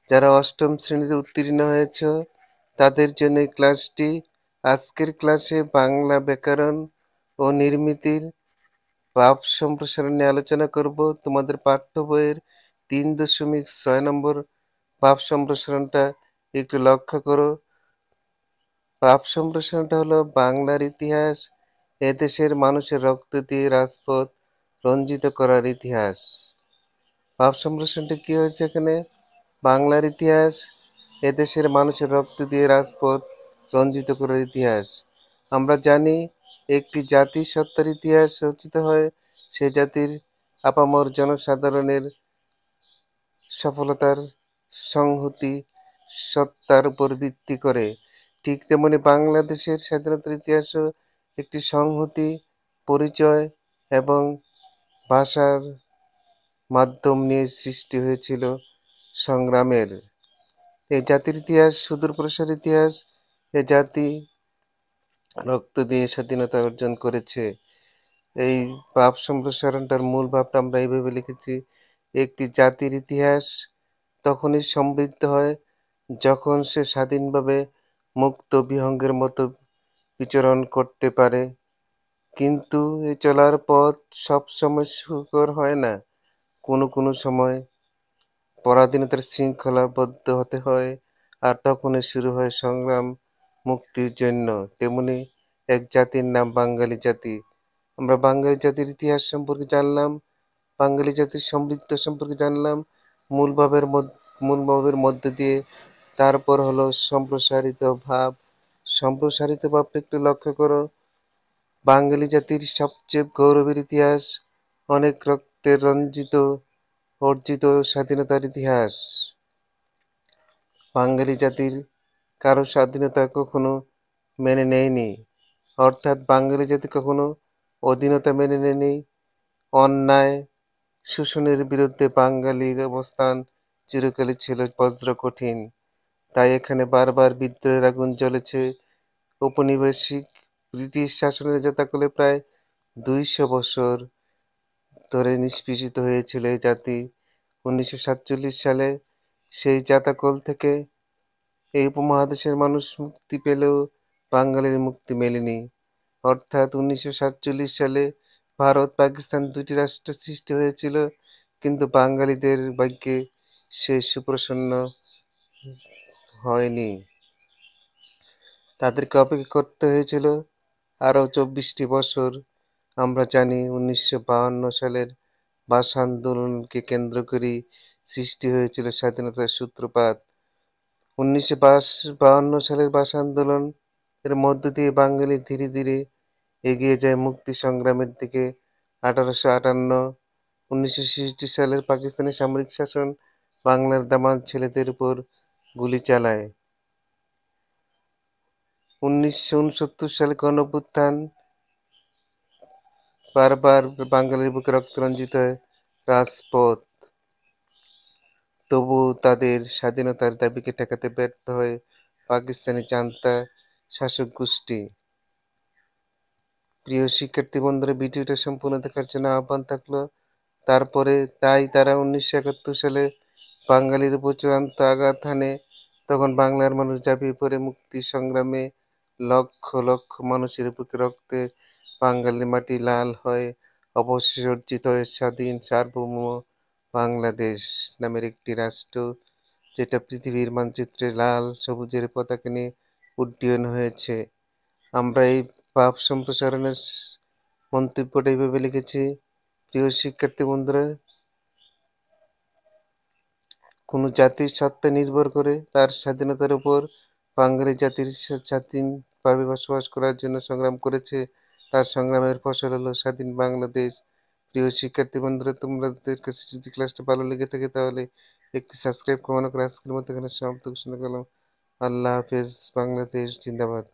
যারা অষ্টম শ্রেণীতে উত্তীর্ণ হয়েছ তাদের জন্য এই ক্লাসটি। আজকের ক্লাসে বাংলা ব্যাকরণ ও নির্মিতির ভাব সম্প্রসারণ নিয়ে আলোচনা করব। তোমাদের পাঠ্য বইয়ের 3.6 নম্বর ভাব সম্প্রসারণটা একটু লক্ষ্য করো। ভাব সম্প্রসারণটা হলো বাংলার ইতিহাস, এদেশের মানুষের রক্ত দিয়ে রাজপথ রঞ্জিত করার ইতিহাস। ভাব সম্প্রসারণটা কি হয়েছে এখানে? বাংলার ইতিহাস, এদেশের মানুষের রক্ত দিয়ে রাজপথ রঞ্জিত করার ইতিহাস। আমরা জানি একটি জাতির সত্তার ইতিহাস রচিত হয় সে জাতির আপামর জনসাধারণের সফলতার সংহতি সত্তার উপর ভিত্তি করে। ঠিক তেমনি বাংলাদেশের স্বাধীনতার ইতিহাসও একটি সংহতি, পরিচয় এবং ভাষার মাধ্যম নিয়ে সৃষ্টি হয়েছিল সংগ্রামের। এই জাতির ইতিহাস সুদূর প্রসার ইতিহাস। এ জাতি রক্ত দিয়ে স্বাধীনতা অর্জন করেছে। এই ভাব সম্প্রসারণটার মূল ভাবটা আমরা এইভাবে লিখেছি: একটি জাতির ইতিহাস তখনই সমৃদ্ধ হয় যখন সে স্বাধীনভাবে মুক্ত বিহঙ্গের মতো বিচরণ করতে পারে। কিন্তু এই চলার পথ সবসময় সুখকর হয় না। কোনো কোনো সময় পরাধীনতার শৃঙ্খলাবদ্ধ হতে হয়, আর তখনই শুরু হয় সংগ্রাম মুক্তির জন্য। তেমনি এক জাতির নাম বাঙালি জাতি। আমরা বাঙালি জাতির ইতিহাস সম্পর্কে জানলাম, বাঙালি জাতির সমৃদ্ধ সম্পর্কে জানলাম মূল ভাবের মধ্যে দিয়ে। তারপর হলো সম্প্রসারিত ভাব। সম্প্রসারিত ভাবটা একটু লক্ষ্য করো। বাঙালি জাতির সবচেয়ে গৌরবের ইতিহাস, অনেক রক্তের রঞ্জিত অর্জিত স্বাধীনতার ইতিহাস। বাঙালি জাতির কারো স্বাধীনতা কখনো মেনে নেয়নি, অর্থাৎ বাঙালি জাতি কখনো অধীনতা মেনে নেয়নি। অন্যায় শোষণের বিরুদ্ধে বাঙালির অবস্থান চিরকালই ছিল বজ্র কঠিন। তাই এখানে বারবার বিদ্রোহের আগুন জ্বলেছে। ঔপনিবেশিক ব্রিটিশ শাসনের যাতাকলে প্রায় 200 বছর ধরে নিষ্পেষিত হয়েছিল এই জাতি। 1947 সালে সেই যাতাকল থেকে এই উপমহাদেশের মানুষ মুক্তি পেলেও বাঙালির মুক্তি মেলেনি। অর্থাৎ 1947 সালে ভারত পাকিস্তান দুটি রাষ্ট্র সৃষ্টি হয়েছিল, কিন্তু বাঙালিদের ভাগ্যে সে সুপ্রসন্ন হয়নি। তাদেরকে অপেক্ষা করতে হয়েছিল আরও 24টি বছর। আমরা জানি 1952 সালের ভাষা আন্দোলনকে কেন্দ্র করেই সৃষ্টি হয়েছিল স্বাধীনতার সূত্রপাত। 1952 সালের ভাষা আন্দোলন এর মধ্য দিয়ে বাঙালি ধীরে ধীরে এগিয়ে যায় মুক্তি সংগ্রামের দিকে। 1858 1966 সালের পাকিস্তানি সামরিক শাসন বাংলার দামাল ছেলেদের উপর গুলি চালায়। 1969 সালে গণঅভ্যুত্থান, বারবার বাঙালির বুকে রক্ত রঞ্জিত হয় রাজপথ। তবু তাদের স্বাধীনতার দাবিকে ঠেকাতে ব্যর্থ হয় পাকিস্তানি জান্তা শাসক গোষ্ঠী। প্রিয় শিক্ষার্থী বন্ধুরা, ভিডিওটা সম্পূর্ণ দেখার জন্য আহ্বান থাকলো। তাই তারা 1971 সালে বাঙালির উপর চূড়ান্ত আঘাত হানে। তখন বাংলার মানুষ ঝাঁপিয়ে পড়ে মুক্তি সংগ্রামে। লক্ষ লক্ষ মানুষের বুকে রক্তে বাঙালির মাটি লাল হয়। অবশেষে অর্জিত হয় স্বাধীন সার্বভৌম বাংলাদেশ নামের একটি রাষ্ট্র, যেটা পৃথিবীর মানচিত্রে লাল সবুজের পতাকা নিয়ে উড্ডীয়মান হয়েছে। আমরা এই ভাব সম্প্রসারণের মন্তব্যটা এইভাবে লিখেছি: প্রিয় শিক্ষার্থী বন্ধুরা, কোনো জাতির সত্তা নির্ভর করে তার স্বাধীনতার উপর। বাঙালি জাতির স্বাধীনভাবে বসবাস করার জন্য সংগ্রাম করেছে, তার সংগ্রামের ফসল হলো স্বাধীন বাংলাদেশ। প্রিয় শিক্ষার্থী বন্ধুরা, তোমাদের কাছে যদি ক্লাসটা ভালো লেগে থাকে তাহলে একটি সাবস্ক্রাইব কমানো করে আজকের মতো এখানে সমাপ্ত ঘোষণা করলাম। আল্লাহ হাফেজ। বাংলাদেশ জিন্দাবাদ।